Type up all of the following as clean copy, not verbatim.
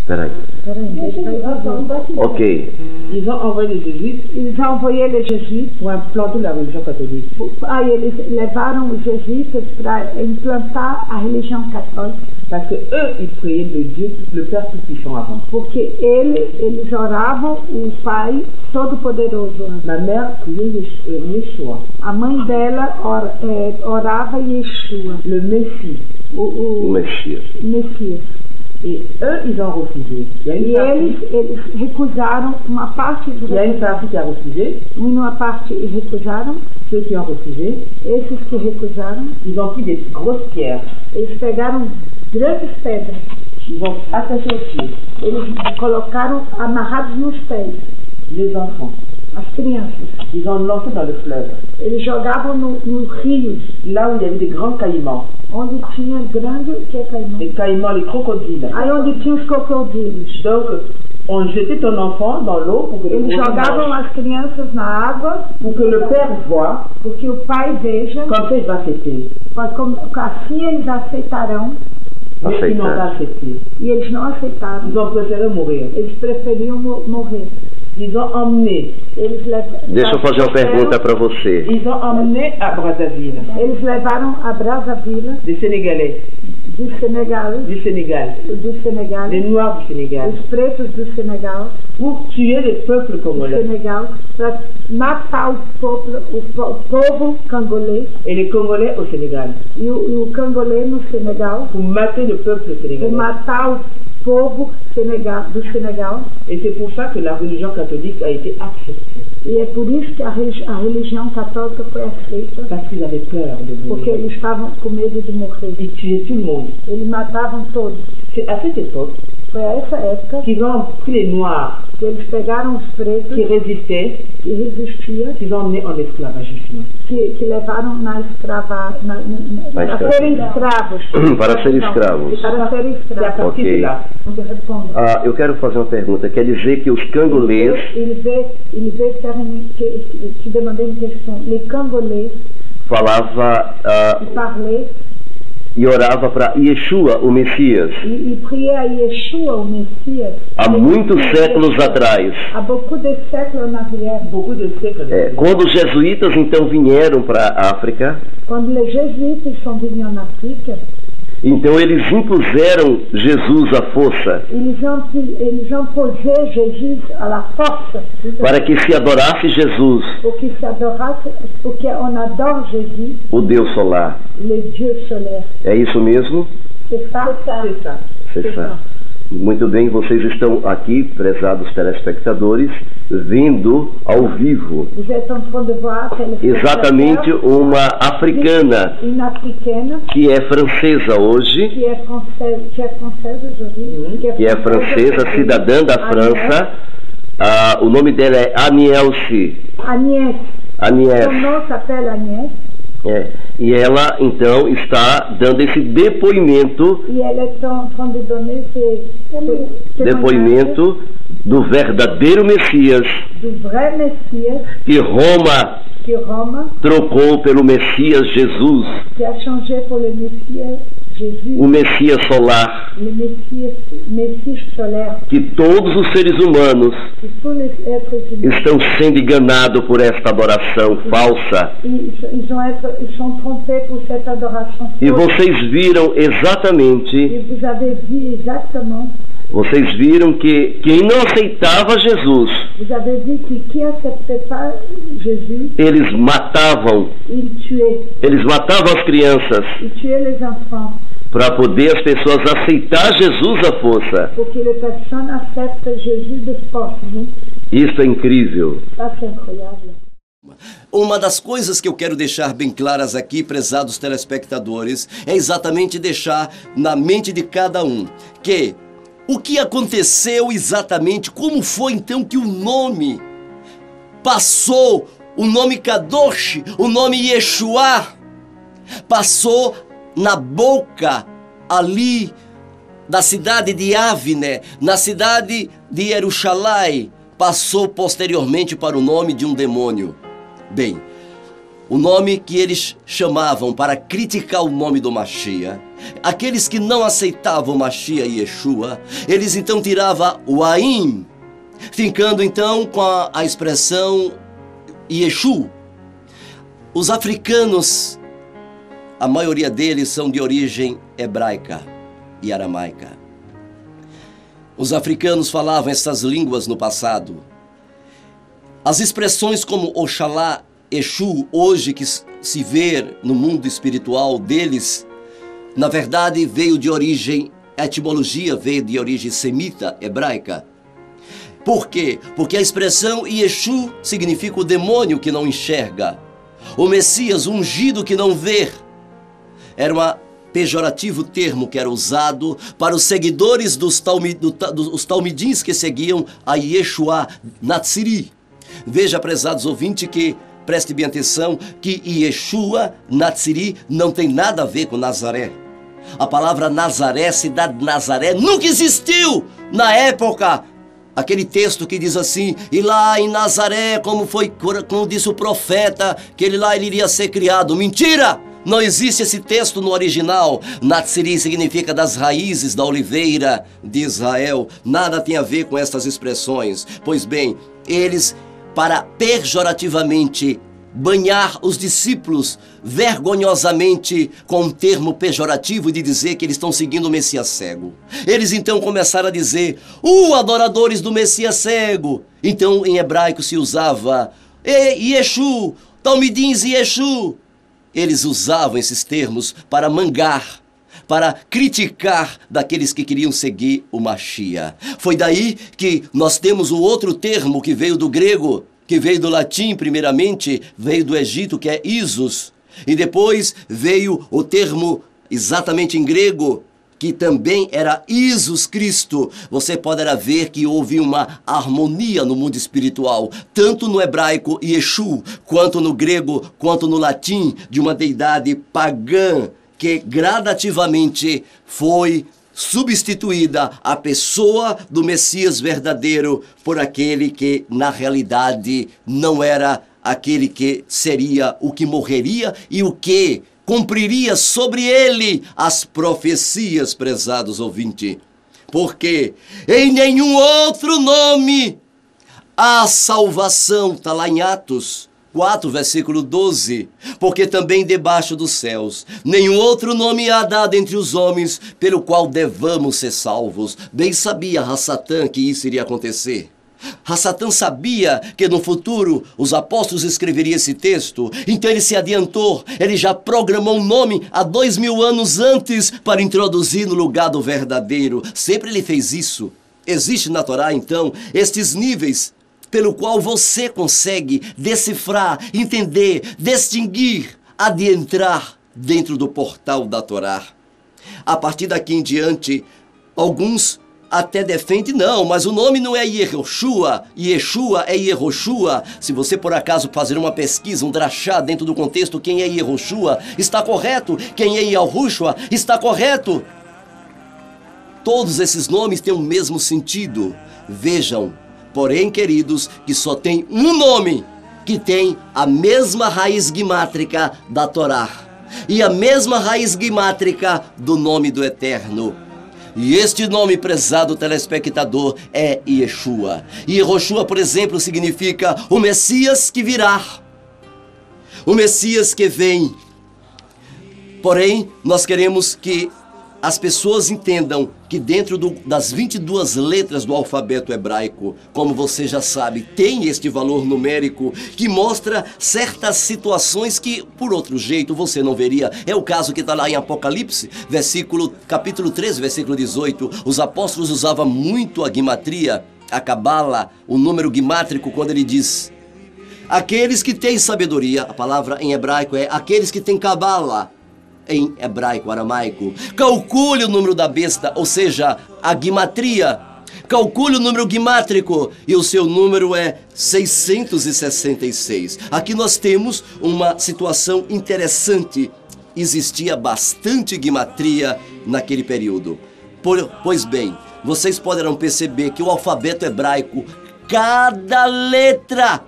Peraí. Ok. Ils ont envoyé les jésuites. Eles envoyaram os jesuítas Pour implanter la religion catholique. Aí eles levaram os jesuítas para implantar a religião católica. Parce que eux, ils priaient le Dieu, le Père Tout-Puissant avant. Porque eles oravam o Pai Todo-Poderoso. Ma mère priait Yeshua, A mãe dela orava Yeshua, le Messie. O Messias. Messias. Et eux, ils ont refusé. Il y a une E partie, eles recusaram uma parte, il y a une partie qui a refusé. uma parte recusaram. Ceux qui ont refusé, Esses que recusaram, ils ont pris des grosses pierres. eles pegaram grandes pedras. Ils ont attaché aux pieds Eles colocaram amarrados nos pés les enfants. as crianças. Ils ont lancé dans le fleuve, Eles jogavam nos rios, là où il y avait des grands caïmans. onde tinha grande caimão. Les caïmans, les crocodiles. Aí onde tinha os crocodilos. Donc, on jetait ton enfant dans l'eau pour que le Eles crocodile jogavam mange, as crianças na água, pour que le père voie, porque o pai veja, comme ça il va accepter. assim eles aceitarão, Mais ils n'ont pas accepté. e eles não aceitaram. Ils ont préféré mourir. Eles preferiam morrer. Ils ont emmené, Eles Deixa eu fazer uma pergunta para você. ils ont emmené à Brazzaville Eles levaram a Brazzaville des Sénégalais, do Senegal, du Sénégal, les Noirs du Sénégal, os pretos do Senegal, pour tuer le peuple do congolais Senegal, para matar o povo cangolês et les Congolais au Sénégal, e o cangolês no Senegal, pour mater le peuple para sénégalais. matar o povo do Senegal. Et c'est pour ça que la religion catholique a été acceptée, E é por isso que a religião católica foi aceita, parce qu'ils avaient peur de porque mourir. eles estavam com medo de morrer. Ils tuaient tout le monde. Eles matavam todos. C'est à cette époque Foi a essa época qu'ils ont pris les Noirs que eles pegaram os pretos qui résistaient, que resistiam, qu'ils ont emmenés en esclavagisme. que levaram para serem escravos. Para ser escravos. Para serem C'est à escravos. partir Ok. de là. Onde responde. Ah, eu quero fazer uma pergunta. Quer dizer que os cangolês Il veut faire te demander une question. Les Congolais falava parlaient, e orava para Yeshua, o Messias, ils priaient à Yeshua, au Messias. há muitos séculos atrás. Há beaucoup de siècles en arrière. Beaucoup de siècles. Quando os jesuítas então vieram para a África, Quando les jésuites sont venus en Afrique, então eles impuseram Jesus à força ils ont posé Jésus à la force para que se adorasse Jesus, pour qu'il s'adorasse, pour qu'on adore Jésus, o Deus solar. le Dieu solaire. É isso mesmo? C'est ça? C'est ça. Você sabe. Muito bem, vocês estão aqui, prezados telespectadores, vendo ao vivo Vous êtes en train de voir exatamente uma africana une africaine que é francesa hoje, qui est française aujourd'hui, que é francesa, cidadã da França. Ah, o nome dela é Anielce. Agnès. Anies. Son nom s'appelle Agnès. E ela então está dando esse depoimento, Et elle est en train de donner ses depoimento do verdadeiro Messias du vrai Messias que Roma que Rome, trocou pelo Messias Jesus, qui a changé pour le Messias Jésus, o Messias solar, le Messie solaire. que todos os seres humanos Que tous les êtres humains, estão sendo enganados por esta adoração falsa. ils sont trompés pour cette adoration. E vocês viram exatamente, Et vous avez vu exactement, vocês viram que quem não aceitava Jesus, vous avez vu que qui n'acceptait pas Jésus, eles matavam ils matavam as crianças tuaient les enfants para poder as pessoas aceitar Jesus à força. pour que les personnes acceptent Jésus de force. Isso é incrível. Ça, c'est incroyable. Uma das coisas que eu quero deixar bem claras aqui, prezados telespectadores, é exatamente deixar na mente de cada um que o que aconteceu exatamente, como foi então que o nome passou, o nome Kadosh, o nome Yeshua, passou na boca ali da cidade de Avne, na cidade de Jerusalém, passou posteriormente para o nome de um demônio. Bem, o nome que eles chamavam para criticar o nome do Mashiach. Aqueles que não aceitavam o Mashiach e Yeshua, eles então tiravam o Aim, ficando então com a expressão Yeshu. Os africanos, a maioria deles são de origem hebraica e aramaica. Os africanos falavam essas línguas no passado. As expressões como Oxalá, Exu, hoje que se vê no mundo espiritual deles, na verdade veio de origem, a etimologia veio de origem semita, hebraica. Por quê? Porque a expressão Yeshu significa o demônio que não enxerga, o Messias ungido que não vê. Era um pejorativo termo que era usado para os seguidores dos talmidins que seguiam a Yeshua Natsiri. Veja, prezados ouvintes, que preste bem atenção, que Yeshua Natsiri não tem nada a ver com Nazaré. A palavra Nazaré, cidade de Nazaré, nunca existiu na época. Aquele texto que diz assim, e lá em Nazaré, como disse o profeta, que ele iria ser criado. Mentira! Não existe esse texto no original. Natsiri significa das raízes da oliveira de Israel. Nada tem a ver com essas expressões. Pois bem, eles, para pejorativamente banhar os discípulos vergonhosamente com um termo pejorativo de dizer que eles estão seguindo o Messias cego. Eles então começaram a dizer, adoradores do Messias cego. Então em hebraico se usava Yeshu, Talmidins Yeshu. Eles usavam esses termos para mangar, para criticar daqueles que queriam seguir o Mashiach. Foi daí que nós temos o outro termo que veio do grego, que veio do latim primeiramente, veio do Egito, que é Isos. E depois veio o termo exatamente em grego, que também era Isus Cristo. Você poderá ver que houve uma harmonia no mundo espiritual, tanto no hebraico Yeshu, quanto no grego, quanto no latim, de uma deidade pagã, que gradativamente foi substituída a pessoa do Messias verdadeiro por aquele que na realidade não era aquele que seria o que morreria e o que cumpriria sobre ele as profecias, prezados ouvintes. Porque em nenhum outro nome há salvação, está lá em Atos 4, versículo 12, porque também debaixo dos céus nenhum outro nome há dado entre os homens pelo qual devamos ser salvos. Bem sabia Hassatã que isso iria acontecer. Hassatã sabia que no futuro os apóstolos escreveriam esse texto, então ele se adiantou, ele já programou um nome há 2000 anos antes para introduzir no lugar do verdadeiro. Sempre ele fez isso. Existe na Torá, então, estes níveis pelo qual você consegue decifrar, entender, distinguir, adentrar dentro do portal da Torá. A partir daqui em diante, alguns até defendem, não, mas o nome não é Yehoshua, Yeshua é Yehoshua. Se você por acaso fazer uma pesquisa, um drachá dentro do contexto, quem é Yehoshua, está correto, quem é Yahushua, está correto. Todos esses nomes têm o mesmo sentido. Vejam, porém, queridos, que só tem um nome que tem a mesma raiz guimátrica da Torá e a mesma raiz guimátrica do nome do Eterno. E este nome, prezado telespectador, é Yeshua. E Yehoshua, por exemplo, significa o Messias que virá, o Messias que vem. Porém, nós queremos que as pessoas entendam que dentro das 22 letras do alfabeto hebraico, como você já sabe, tem este valor numérico que mostra certas situações que, por outro jeito, você não veria. É o caso que está lá em Apocalipse, capítulo 13, versículo 18. Os apóstolos usavam muito a guimatria, a cabala, o número guimátrico, quando ele diz: aqueles que têm sabedoria, a palavra em hebraico é aqueles que têm cabala, em hebraico, aramaico. Calcule o número da besta, ou seja, a guimatria. Calcule o número guimátrico e o seu número é 666. Aqui nós temos uma situação interessante. Existia bastante guimatria naquele período. Pois bem, vocês poderão perceber que o alfabeto hebraico, cada letra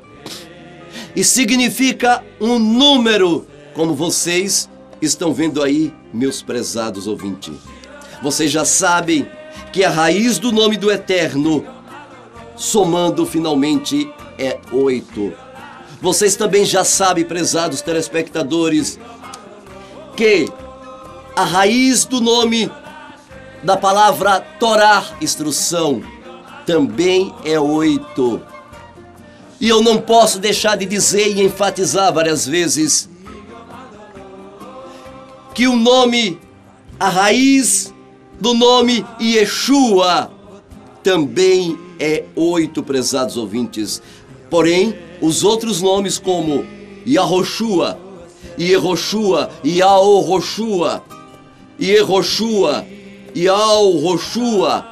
e significa um número, como vocês estão vendo aí, meus prezados ouvintes. Vocês já sabem que a raiz do nome do Eterno, somando finalmente, é 8. Vocês também já sabem, prezados telespectadores, que a raiz do nome da palavra Torá, instrução, também é 8. E eu não posso deixar de dizer e enfatizar várias vezes que o nome, a raiz do nome Yeshua também é 8, prezados ouvintes. Porém, os outros nomes como Yahoshua, Yehoshua, Yaohoshua, Yehoshua, Yaohoshua,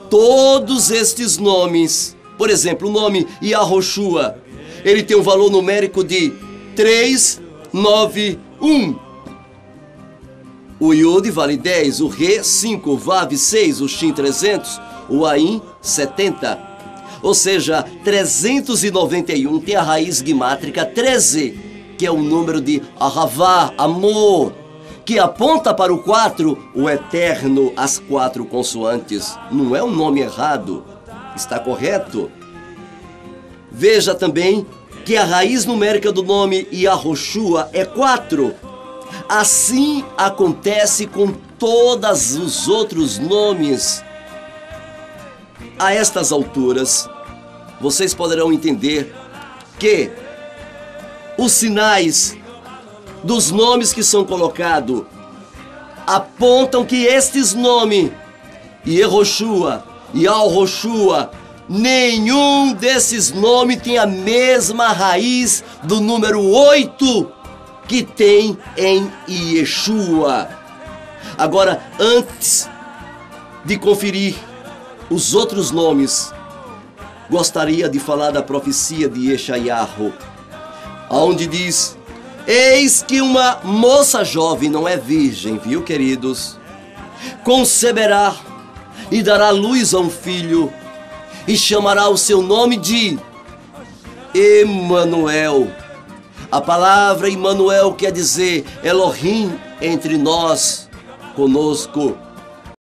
todos estes nomes, por exemplo, o nome Yahoshua, ele tem um valor numérico de 391. O Yud vale 10, o Re 5, o Vav 6, o Shin 300, o Ain 70. Ou seja, 391 tem a raiz guimátrica 13, que é o número de Ahavá, amor, que aponta para o 4, o Eterno, as 4 consoantes. Não é um nome errado, está correto? Veja também que a raiz numérica do nome Yahoshua é 4. Assim acontece com todos os outros nomes. A estas alturas, vocês poderão entender que os sinais dos nomes que são colocados apontam que estes nomes, Yehoshua, Yahoshua, nenhum desses nomes tem a mesma raiz do número 8 que tem em Yeshua. Agora, antes de conferir os outros nomes, gostaria de falar da profecia de Yeshayahu, onde diz: eis que uma moça jovem, não é virgem, viu, queridos, conceberá e dará luz a um filho, e chamará o seu nome de Emanuel. A palavra Emanuel quer dizer Elohim entre nós, conosco.